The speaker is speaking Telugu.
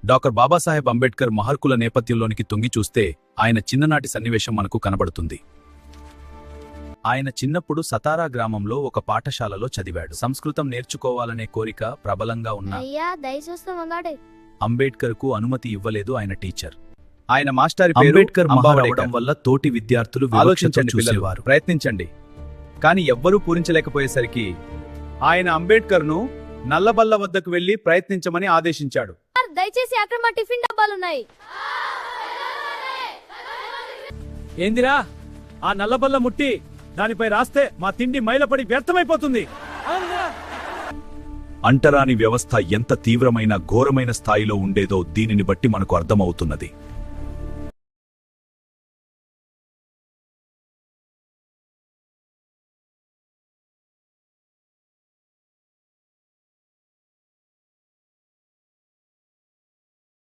డాక్టర్ బాబాసాహెబ్ అంబేడ్కర్ మహర్కుల నేపథ్యంలోనికి తొంగి చూస్తే ఆయన చిన్ననాటి సన్నివేశం మనకు కనబడుతుంది. ఆయన చిన్నప్పుడు సతారా గ్రామంలో ఒక పాఠశాలలో చదివాడు. సంస్కృతం నేర్చుకోవాలనే కోరిక ప్రబలంగా ఉన్న అంబేడ్కర్కు అనుమతి ఇవ్వలేదు ఆయన టీచర్. ఆయన మాస్టారి పేరు అంబేడ్కర్ అవడం వల్ల తోటి విద్యార్థులు ఆలోచించండి చూసేవారు. ప్రయత్నించండి, కాని ఎవ్వరూ పూరించలేకపోయేసరికి ఆయన అంబేడ్కర్ను నల్లబల్ల వద్దకు వెళ్లి ప్రయత్నించమని ఆదేశించాడు. దయచేసి అక్కడ మా టిఫిన్ డబ్బాలున్నాయి. ఏందిరా ఆ నల్లబల్ల ముట్టి దానిపై రాస్తే మా తిండి మైలపడి వ్యర్థమైపోతుంది. అంటరాని వ్యవస్థ ఎంత తీవ్రమైన ఘోరమైన స్థాయిలో ఉండేదో దీనిని బట్టి మనకు అర్థమవుతున్నది.